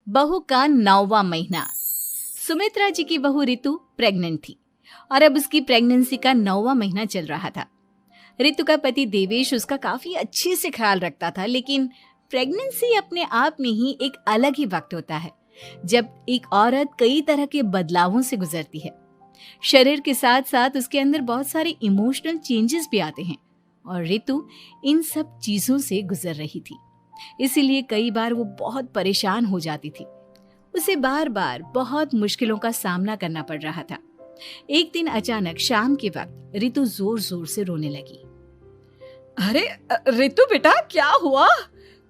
बहू का 9वां महीना। सुमित्रा जी की बहू रितु प्रेग्नेंट थी और अब उसकी प्रेगनेंसी का 9वां महीना चल रहा था। रितु का पति देवेश उसका काफी अच्छे से ख्याल रखता था, लेकिन प्रेगनेंसी अपने आप में ही एक अलग ही वक्त होता है जब एक औरत कई तरह के बदलावों से गुजरती है। शरीर के साथ साथ उसके अंदर बहुत सारे इमोशनल चेंजेस भी आते हैं और रितु इन सब चीजों से गुजर रही थी। इसीलिए कई बार वो बहुत परेशान हो जाती थी। उसे बार बार बहुत मुश्किलों का सामना करना पड़ रहा था। एक दिन अचानक शाम के वक्त रितु जोर जोर से रोने लगी। अरे रितु बेटा, क्या हुआ?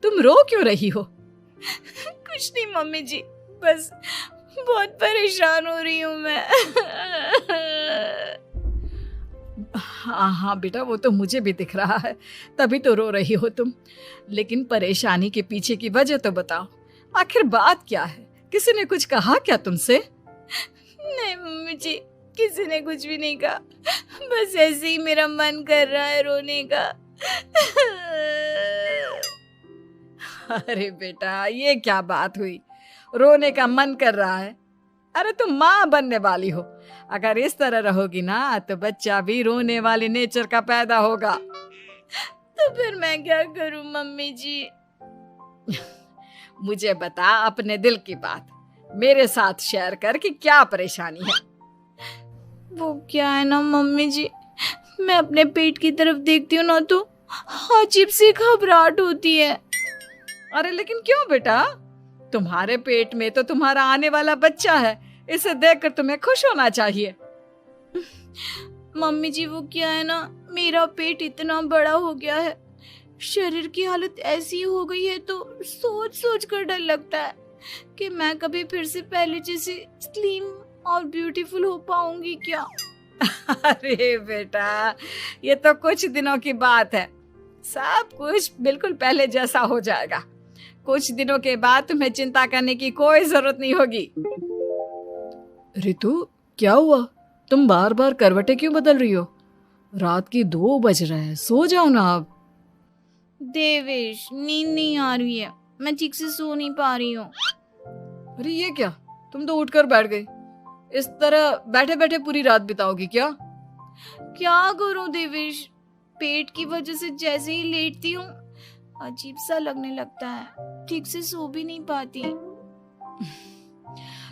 तुम रो क्यों रही हो? कुछ नहीं मम्मी जी, बस बहुत परेशान हो रही हूँ मैं। हाँ बेटा, वो तो मुझे भी दिख रहा है, तभी तो रो रही हो तुम। लेकिन परेशानी के पीछे की वजह तो बताओ, आखिर बात क्या है? किसी ने कुछ कहा क्या तुमसे? नहीं मम्मी जी, किसी ने कुछ भी नहीं कहा, बस ऐसे ही मेरा मन कर रहा है रोने का। अरे बेटा, ये क्या बात हुई? रोने का मन कर रहा है? अरे तुम माँ बनने वाली हो, अगर इस तरह रहोगी ना तो बच्चा भी रोने वाले नेचर का पैदा होगा। तो फिर मैं क्या करूं मम्मी जी? मुझे बता अपने दिल की बात, मेरे साथ शेयर कर कि क्या परेशानी है। वो क्या है ना मम्मी जी, मैं अपने पेट की तरफ देखती हूँ ना तो अजीब सी घबराहट होती है। अरे लेकिन क्यों बेटा? तुम्हारे पेट में तो तुम्हारा आने वाला बच्चा है, इसे देखकर तुम्हें खुश होना चाहिए। मम्मी जी वो क्या है ना, मेरा पेट इतना बड़ा हो गया है, शरीर की हालत ऐसी हो गई है तो सोच सोच कर डर लगता है कि मैं कभी फिर से पहले जैसे स्लिम और ब्यूटीफुल हो पाऊंगी क्या। अरे बेटा, ये तो कुछ दिनों की बात है, सब कुछ बिल्कुल पहले जैसा हो जाएगा। कुछ दिनों के बाद तुम्हें चिंता करने की कोई जरूरत नहीं होगी। रितु, क्या हुआ? तुम बार बार करवटें क्यों बदल रही हो? रात की 2 बज रहे हैं, सो जाओ ना अब। देवेश, नींद नहीं आ रही है, मैं ठीक से सो नहीं पा रही हूँ। अरे ये क्या, तुम तो उठकर बैठ गई। इस तरह बैठे बैठे पूरी रात बिताओगी क्या? क्या करूं देवेश, पेट की वजह से जैसे ही लेटती हूँ अजीब सा लगने लगता है, ठीक से सो भी नहीं पाती।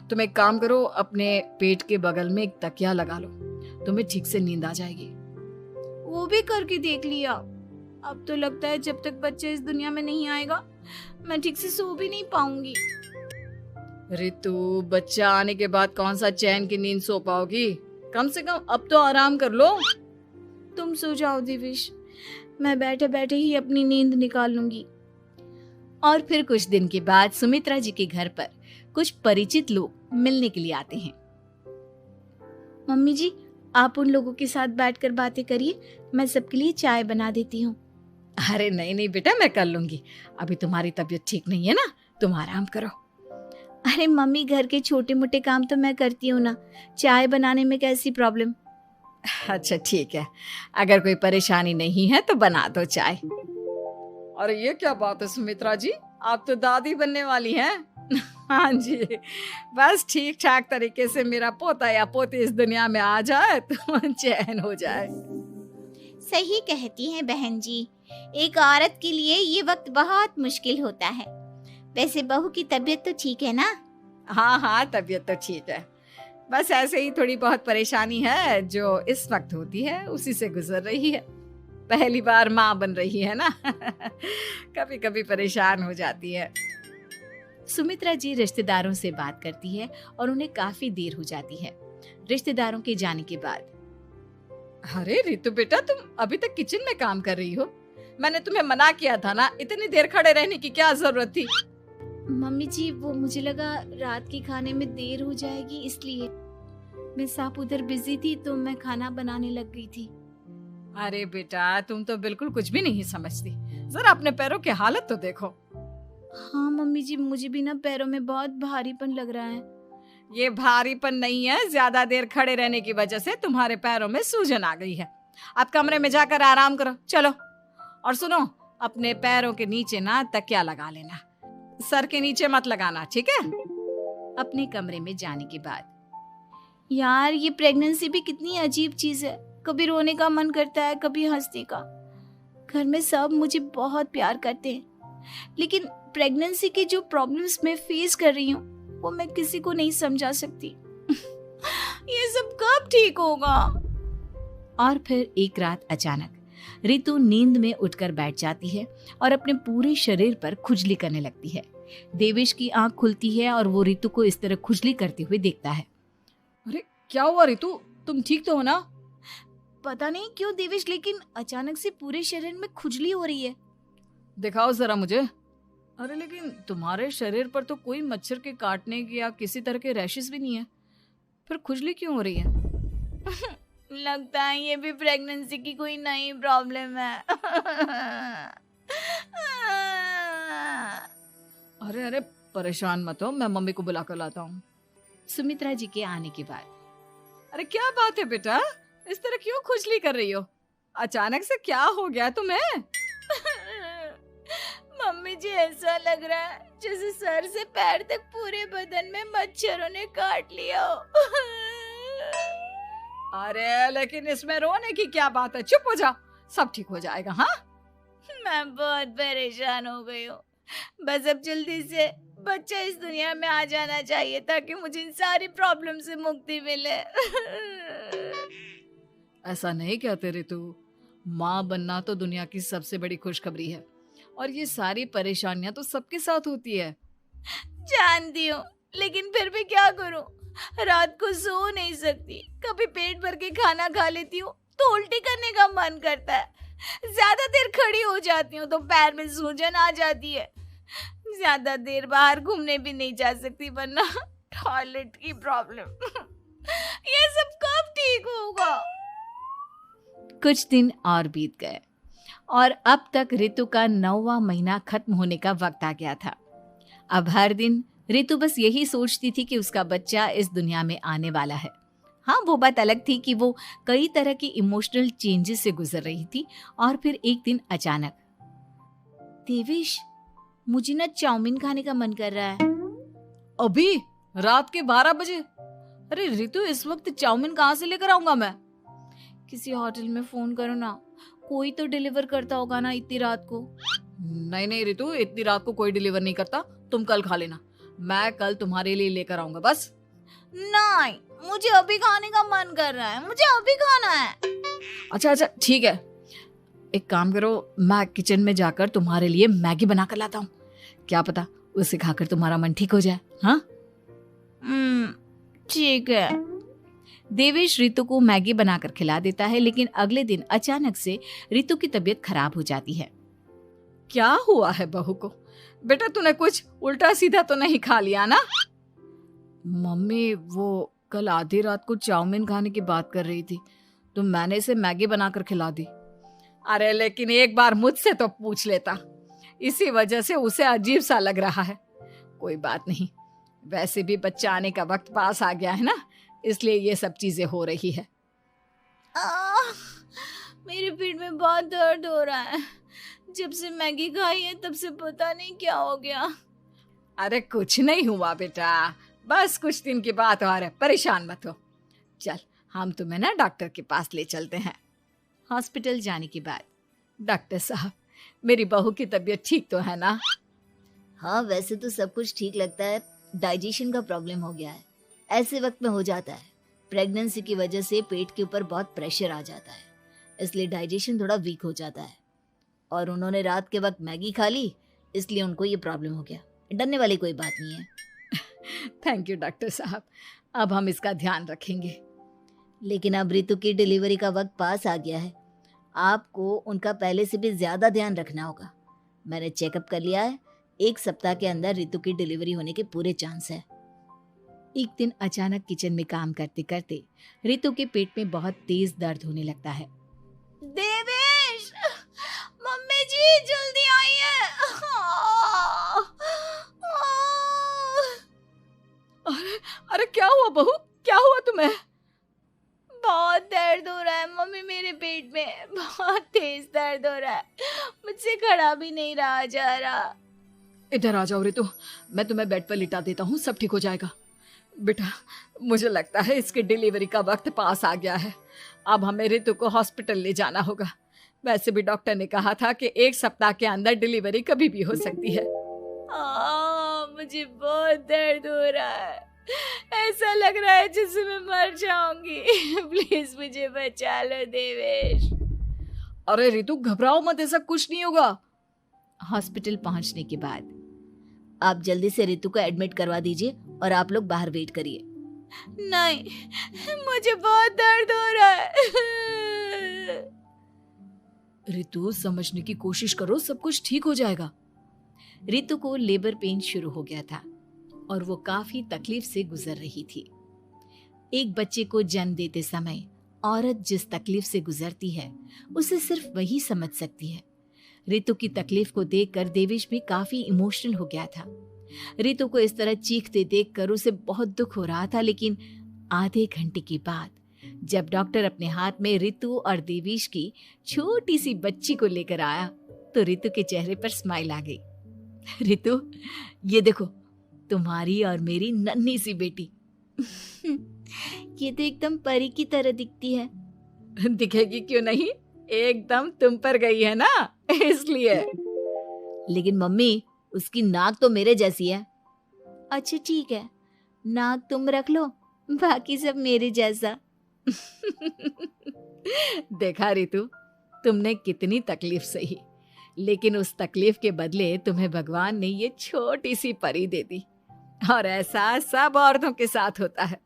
तुम एक काम करो, अपने पेट के बगल में एक तकिया लगा लो, तुम्हें ठीक से नींद आ जाएगी। वो भी करके देख लिया, अब तो लगता है जब तक बच्चा इस दुनिया में नहीं आएगा मैं ठीक से सो भी नहीं पाऊंगी। रितु, बच्चा आने के बाद कौन सा चैन की नींद सो पाओगी? कम से कम अब तो आराम कर लो। तुम सो जाओ देवेश, मैं बैठे बैठे ही अपनी नींद निकाल लूंगी। और फिर कुछ दिन के बाद सुमित्रा जी के घर पर कुछ परिचित लोग मिलने के लिए आते हैं। मम्मी जी, आप उन लोगों के साथ बैठकर बातें करिए, मैं सबके लिए चाय बना देती हूँ। अरे नहीं नहीं बेटा, मैं कर लूंगी, अभी तुम्हारी तबीयत ठीक नहीं है ना, तुम आराम करो। अरे मम्मी, घर के छोटे मोटे काम तो मैं करती हूँ ना, चाय बनाने में कैसी प्रॉब्लम? अच्छा ठीक है, अगर कोई परेशानी नहीं है तो बना दो चाय। अरे ये क्या बात है सुमित्रा जी, आप तो दादी बनने वाली हैं। हाँ जी, बस ठीक ठाक तरीके से मेरा पोता या पोती इस दुनिया में आ जाए तो चैन हो जाए। सही कहती हैं बहन जी, एक औरत के लिए ये वक्त बहुत मुश्किल होता है। वैसे बहू की तबीयत तो ठीक है ना? हाँ हाँ, तबीयत तो ठीक है, बस ऐसे ही थोड़ी बहुत परेशानी है जो इस वक्त होती है, उसी से गुजर रही है। पहली बार माँ बन रही है ना, कभी कभी परेशान हो जाती है। सुमित्रा जी रिश्तेदारों से बात करती है और उन्हें काफी देर हो जाती है। रिश्तेदारों के जाने के बाद, अरे रितु बेटा, तुम अभी तक किचन में काम कर रही हो? मैंने तुम्हें मना किया था ना, इतनी देर खड़े रहने की क्या जरूरत थी? मम्मी जी, वो मुझे लगा रात के खाने में देर हो जाएगी, इसलिए मैं साफ उधर बिजी थी तो मैं खाना बनाने लग गई थी। अरे बेटा, तुम तो बिल्कुल कुछ भी नहीं समझती, जरा अपने पैरों की हालत तो देखो। हाँ मम्मी जी, मुझे भी ना पैरों में बहुत भारीपन लग रहा है। ये भारीपन नहीं है, ज्यादा देर खड़े रहने की वजह से तुम्हारे पैरों में सूजन आ गई है। आप कमरे में जाकर आराम करो, चलो। और सुनो, अपने पैरों के नीचे ना तकिया लगा लेना, सर के नीचे मत लगाना, ठीक है? अपने कमरे में जाने के बाद यार ये प्रेगनेंसी भी कितनी अजीब चीज है, कभी रोने का मन करता है, कभी हंसने का। घर में सब मुझे बहुत प्यार करते हैं, लेकिन प्रेगनेंसी की जो प्रॉब्लम्स मैं फेस कर रही हूँ वो मैं किसी को नहीं समझा सकती। ये सब कब ठीक होगा? और फिर एक रात अचानक रितु नींद में उठकर बैठ जाती है और अपने पूरे शरीर पर खुजली करने लगती है। देवेश की आंख खुलती है और वो रितु को इस तरह खुजली करते हुए देखता है। अरे क्या हुआ रितु, तुम ठीक तो हो ना? पता नहीं क्यों देवेश, लेकिन अचानक से पूरे शरीर में खुजली हो रही है। दिखाओ जरा मुझे। अरे लेकिन तुम्हारे शरीर पर तो कोई मच्छर के काटने की या किसी तरह के रैशेस भी नहीं है, फिर खुजली क्यों हो रही है? लगता है ये भी प्रेगनेंसी की कोई नई प्रॉब्लम है। अरे अरे परेशान मत हो, मैं मम्मी को बुला कर लाता हूँ। सुमित्रा जी के आने के बाद अरे क्या बात है बेटा, इस तरह क्यों खुजली कर रही हो? अचानक से क्या हो गया तुम्हें? मम्मी जी ऐसा लग रहा है जैसे सर से पैर तक पूरे बदन में मच्छरों ने काट लिया हो। अरे लेकिन इसमें रोने की क्या बात है, चुप हो जाओ, सब ठीक हो जाएगा। हाँ मैं बहुत परेशान हो गई हूँ, बस अब जल्दी से बच्चा इस दुनिया में आ जाना चाहिए ताकि मुझे इन सारी प्रॉब्लम से मुक्ति मिले। ऐसा नहीं कहते रितु, माँ बनना तो दुनिया की सबसे बड़ी खुशखबरी है और ये सारी परेशानियां तो सबके साथ होती है। जानती हूँ, लेकिन फिर भी क्या करूँ, रात को सो नहीं सकती, कभी पेट भर के खाना खा लेती हूँ तो उल्टी करने का मन करता है, ज्यादा देर खड़ी हो जाती हूँ तो पैर में सूजन आ जाती है, ज्यादा देर बाहर घूमने भी नहीं जा सकती वरना टॉयलेट की प्रॉब्लम। ये सब कब ठीक होगा? कुछ दिन और बीत गए और अब तक रितु का 9वां महीना खत्म होने का वक्त आ गया था। अब हर दिन रितु बस यही सोचती थी कि उसका बच्चा इस दुनिया में आने वाला है। हाँ, वो बात अलग थी कि वो कई तरह की इमोशनल चेंजेस से गुजर रही थी और फिर एक दिन अचानक, देवेश मुझे ना चाउमीन खाने का मन कर रहा है। अभी रात के 12 बजे? अरे रितु, इस वक्त चाउमीन कहाँ से लेकर आऊंगा मैं? किसी होटल में फोन करो ना, कोई तो डिलीवर करता होगा ना इतनी रात को। नहीं नहीं रितु, इतनी रात को कोई डिलीवर नहीं करता, तुम कल खा लेना, मैं कल तुम्हारे लिए लेकर आऊंगा बस। नहीं, मुझे अभी खाने का मन कर रहा है, मुझे अभी खाना है। अच्छा अच्छा ठीक है, एक काम करो, मैं किचन में जाकर तुम्हारे लिए मैगी बना कर लाता हूँ, क्या पता उसे खाकर तुम्हारा मन ठीक हो जाए। हाँ ठीक है। देवेश रितु को मैगी बनाकर खिला देता है, लेकिन अगले दिन अचानक से रितु की तबीयत खराब हो जाती है। क्या हुआ है बहू को? बेटा तूने कुछ उल्टा सीधा तो नहीं खा लिया ना? मम्मी वो कल आधी रात को चाउमीन खाने की बात कर रही थी तो मैंने इसे मैगी बनाकर खिला दी। अरे लेकिन एक बार मुझसे तो पूछ लेता, इसी वजह से उसे अजीब सा लग रहा है। कोई बात नहीं, वैसे भी बच्चा आने का वक्त पास आ गया है ना, इसलिए ये सब चीजें हो रही है। मेरे पेट में बहुत दर्द हो रहा है, जब से मैगी खाई है तब से पता नहीं क्या हो गया। अरे कुछ नहीं हुआ बेटा, बस कुछ दिन की बात और है, परेशान मत हो। चल हम तुम्हें ना डॉक्टर के पास ले चलते हैं। हॉस्पिटल जाने के बाद, डॉक्टर साहब मेरी बहू की तबीयत ठीक तो है ना? हाँ, वैसे तो सब कुछ ठीक लगता है, डाइजेशन का प्रॉब्लम हो गया है, ऐसे वक्त में हो जाता है। प्रेगनेंसी की वजह से पेट के ऊपर बहुत प्रेशर आ जाता है, इसलिए डाइजेशन थोड़ा वीक हो जाता है। और उन्होंने रात के वक्त मैगी खा ली, इसलिए उनको ये प्रॉब्लम हो गया। डरने वाली कोई बात नहीं है। थैंक यू डॉक्टर साहब, अब हम इसका ध्यान रखेंगे। लेकिन अब रितु की डिलीवरी का वक्त पास आ गया है, आपको उनका पहले से भी ज्यादा ध्यान रखना होगा। मैंने चेकअप कर लिया है, 1 सप्ताह के अंदर रितु की डिलीवरी होने के पूरे चांस है। एक दिन अचानक किचन में काम करते करते रितु के पेट में बहुत तेज दर्द होने लगता है। देवेश, मम्मी जी जल्दी आइए। अरे क्या हुआ बहू, क्या हुआ तुम्हें? बहुत दर्द हो रहा है मम्मी, मेरे पेट में बहुत तेज दर्द हो रहा है, मुझसे खड़ा भी नहीं रहा जा रहा। इधर आ जाओ रितु, मैं तुम्हें बेड पर लिटा देता हूँ, सब ठीक हो जाएगा। बेटा, मुझे लगता है इसकी डिलीवरी का वक्त पास आ गया है। अब हमें रितु को हॉस्पिटल ले जाना होगा। वैसे भी डॉक्टर ने कहा था कि 1 सप्ताह के अंदर डिलीवरी कभी भी हो सकती है। मुझे बहुत दर्द हो रहा है, ऐसा लग रहा है जैसे मैं मर जाऊंगी। प्लीज मुझे बचा लो देवेश। अरे रितु, घबराओ मत, ऐसा कुछ नहीं होगा। हॉस्पिटल पहुंचने के बाद आप जल्दी से रितु को एडमिट करवा दीजिए और आप लोग बाहर वेट करिए। नहीं, मुझे बहुत दर्द हो रहा है। रितु, समझने की कोशिश करो, सब कुछ ठीक हो जाएगा। रितु को लेबर पेन शुरू हो गया था और वो काफी तकलीफ से गुजर रही थी। एक बच्चे को जन्म देते समय औरत जिस तकलीफ से गुजरती है उसे सिर्फ वही समझ सकती है। रितु की तकलीफ को देखकर देवेश भी काफी इमोशनल हो गया था। रितु को इस तरह चीखते देखकर उसे बहुत दुख हो रहा था, लेकिन आधे घंटे के बाद जब डॉक्टर अपने हाथ में रितु और देवेश की छोटी सी बच्ची को लेकर आया तो रितु के चेहरे पर स्माइल आ गई। रितु, ये देखो, तुम्हारी और मेरी नन्ही सी बेटी। ये तो एकदम परी की तरह दिखती है। दिखेगी क्यों नहीं, एकदम तुम पर गई है ना, इसलिए। लेकिन मम्मी, उसकी नाक तो मेरे जैसी है। अच्छा ठीक है, नाक तुम रख लो, बाकी सब मेरे जैसा। देखा रितु, तुमने कितनी तकलीफ सही, लेकिन उस तकलीफ के बदले तुम्हें भगवान ने ये छोटी सी परी दे दी। और ऐसा सब औरतों के साथ होता है।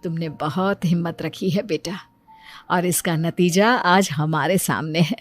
तुमने बहुत हिम्मत रखी है बेटा, और इसका नतीजा आज हमारे सामने है।